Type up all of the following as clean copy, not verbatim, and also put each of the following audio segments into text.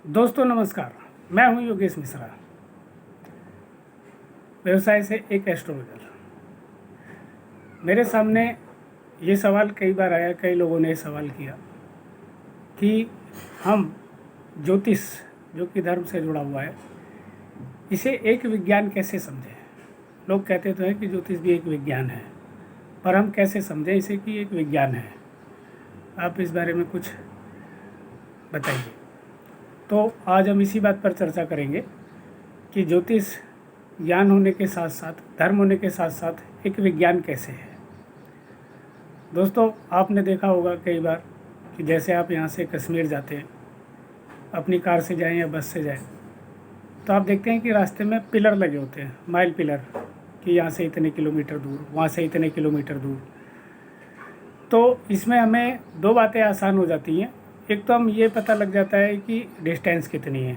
दोस्तों नमस्कार, मैं हूं योगेश मिश्रा, व्यवसाय से एक एस्ट्रोलॉजर। मेरे सामने ये सवाल कई बार आया, कई लोगों ने सवाल किया कि हम ज्योतिष जो कि धर्म से जुड़ा हुआ है, इसे एक विज्ञान कैसे समझें। लोग कहते तो हैं कि ज्योतिष भी एक विज्ञान है, पर हम कैसे समझें इसे कि एक विज्ञान है। आप इस बारे में कुछ बताइए। तो आज हम इसी बात पर चर्चा करेंगे कि ज्योतिष ज्ञान होने के साथ साथ, धर्म होने के साथ साथ एक विज्ञान कैसे है। दोस्तों, आपने देखा होगा कई बार कि जैसे आप यहाँ से कश्मीर जाते हैं, अपनी कार से जाएं या बस से जाएं, तो आप देखते हैं कि रास्ते में पिलर लगे होते हैं, माइल पिलर, कि यहाँ से इतने किलोमीटर दूर, वहाँ से इतने किलोमीटर दूर। तो इसमें हमें दो बातें आसान हो जाती हैं। एक तो हम ये पता लग जाता है कि डिस्टेंस कितनी है।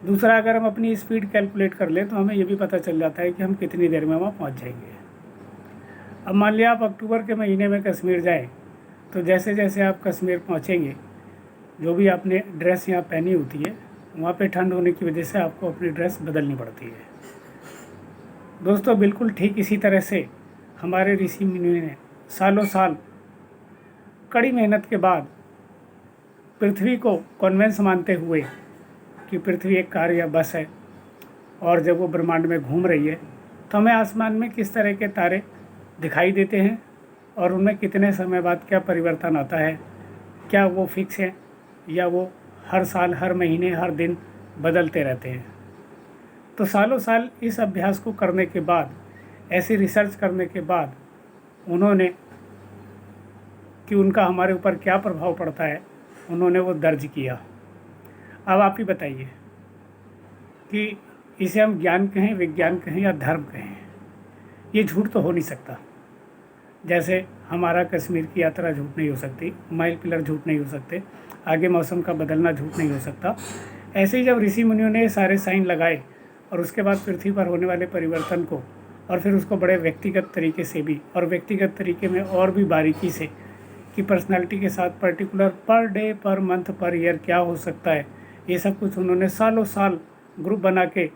दूसरा, अगर हम अपनी स्पीड कैलकुलेट कर लें तो हमें ये भी पता चल जाता है कि हम कितनी देर में वहाँ पहुँच जाएंगे। अब मान लिया आप अक्टूबर के महीने में कश्मीर जाएं, तो जैसे जैसे आप कश्मीर पहुँचेंगे, जो भी आपने ड्रेस यहाँ पहनी होती है, वहाँ पे ठंड होने की वजह से आपको अपनी ड्रेस बदलनी पड़ती है। दोस्तों, बिल्कुल ठीक इसी तरह से हमारे ऋषि मुनि ने सालों साल कड़ी मेहनत के बाद पृथ्वी को कॉन्वेंस मानते हुए कि पृथ्वी एक कार या बस है, और जब वो ब्रह्मांड में घूम रही है तो हमें आसमान में किस तरह के तारे दिखाई देते हैं और उनमें कितने समय बाद क्या परिवर्तन आता है, क्या वो फिक्स है या वो हर साल, हर महीने, हर दिन बदलते रहते हैं। तो सालों साल इस अभ्यास को करने के बाद, ऐसी रिसर्च करने के बाद, उन्होंने कि उनका हमारे ऊपर क्या प्रभाव पड़ता है, उन्होंने वो दर्ज किया। अब आप ही बताइए कि इसे हम ज्ञान कहें, विज्ञान कहें या धर्म कहें। ये झूठ तो हो नहीं सकता। जैसे हमारा कश्मीर की यात्रा झूठ नहीं हो सकती, माइल पिलर झूठ नहीं हो सकते, आगे मौसम का बदलना झूठ नहीं हो सकता। ऐसे ही जब ऋषि मुनियों ने सारे साइन लगाए और उसके बाद पृथ्वी पर होने वाले परिवर्तन को, और फिर उसको बड़े व्यक्तिगत तरीके से भी, और व्यक्तिगत तरीके में और भी बारीकी से, कि पर्सनालिटी के साथ particular per day, per month, per year क्या हो सकता है, ये सब कुछ उन्होंने सालों साल ग्रुप बना के,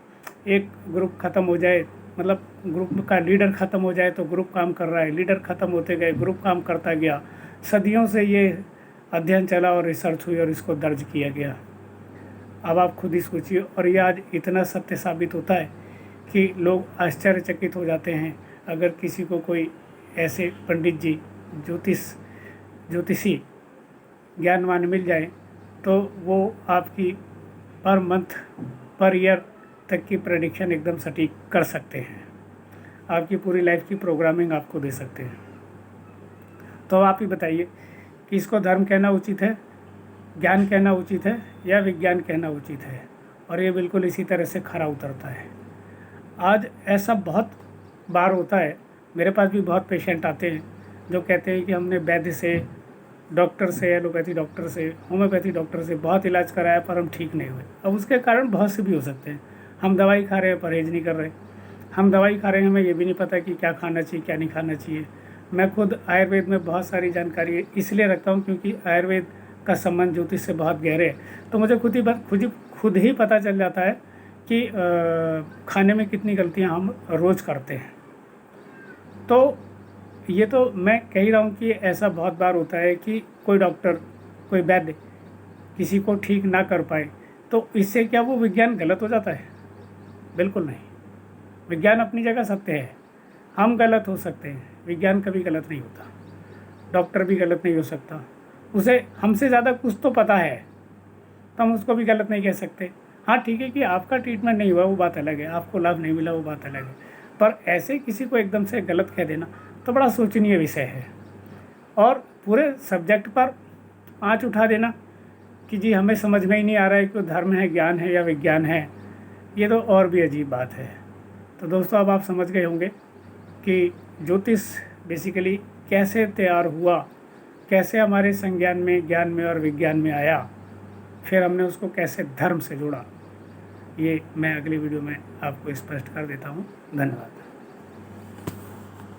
एक ग्रुप ख़त्म हो जाए, मतलब ग्रुप का लीडर ख़त्म हो जाए तो ग्रुप काम कर रहा है, लीडर ख़त्म होते गए, ग्रुप काम करता गया। सदियों से ये अध्ययन चला और रिसर्च हुई और इसको दर्ज किया गया। अब आप खुद ही सोचिए, और ये आज इतना सत्य साबित होता है कि लोग आश्चर्यचकित हो जाते हैं। अगर किसी को कोई ऐसे पंडित जी, ज्योतिषी ज्ञानवान मिल जाए तो वो आपकी पर मंथ, पर ईयर तक की प्रेडिक्शन एकदम सटीक कर सकते हैं, आपकी पूरी लाइफ की प्रोग्रामिंग आपको दे सकते हैं। तो आप ही बताइए कि इसको धर्म कहना उचित है, ज्ञान कहना उचित है या विज्ञान कहना उचित है। और ये बिल्कुल इसी तरह से खरा उतरता है। आज ऐसा बहुत बार होता है, मेरे पास भी बहुत पेशेंट आते हैं जो कहते हैं कि हमने वैद्य से, डॉक्टर से, एलोपैथी डॉक्टर से, होम्योपैथी डॉक्टर से बहुत इलाज कराया पर हम ठीक नहीं हुए। अब उसके कारण बहुत से भी हो सकते हैं। हम दवाई खा रहे हैं, परहेज नहीं कर रहे। हम दवाई खा रहे हैं, हमें ये भी नहीं पता कि क्या खाना चाहिए, क्या नहीं खाना चाहिए। मैं खुद आयुर्वेद में बहुत सारी जानकारी इसलिए रखता हूँ क्योंकि आयुर्वेद का संबंध ज्योतिष से बहुत गहरे है। तो मुझे खुद ही पता चल जाता है कि खाने में कितनी गलतियाँ हम रोज़ करते हैं। तो ये तो मैं कह ही रहा हूँ कि ऐसा बहुत बार होता है कि कोई डॉक्टर, कोई वैद्य किसी को ठीक ना कर पाए, तो इससे क्या वो विज्ञान गलत हो जाता है? बिल्कुल नहीं। विज्ञान अपनी जगह सत्य है। हम गलत हो सकते हैं, विज्ञान कभी गलत नहीं होता। डॉक्टर भी गलत नहीं हो सकता, उसे हमसे ज़्यादा कुछ तो पता है, तो हम उसको भी गलत नहीं कह सकते। हाँ ठीक है कि आपका ट्रीटमेंट नहीं हुआ वो बात अलग है, आपको लाभ नहीं मिला वो बात अलग है, पर ऐसे किसी को एकदम से गलत कह देना तो बड़ा सोचनीय विषय है। और पूरे सब्जेक्ट पर आँच उठा देना कि जी हमें समझ में ही नहीं आ रहा है कि धर्म है, ज्ञान है या विज्ञान है, ये तो और भी अजीब बात है। तो दोस्तों, अब आप समझ गए होंगे कि ज्योतिष बेसिकली कैसे तैयार हुआ, कैसे हमारे संज्ञान में, ज्ञान में और विज्ञान में आया, फिर हमने उसको कैसे धर्म से जोड़ा। ये मैं अगली वीडियो में आपको स्पष्ट कर देता हूँ। धन्यवाद।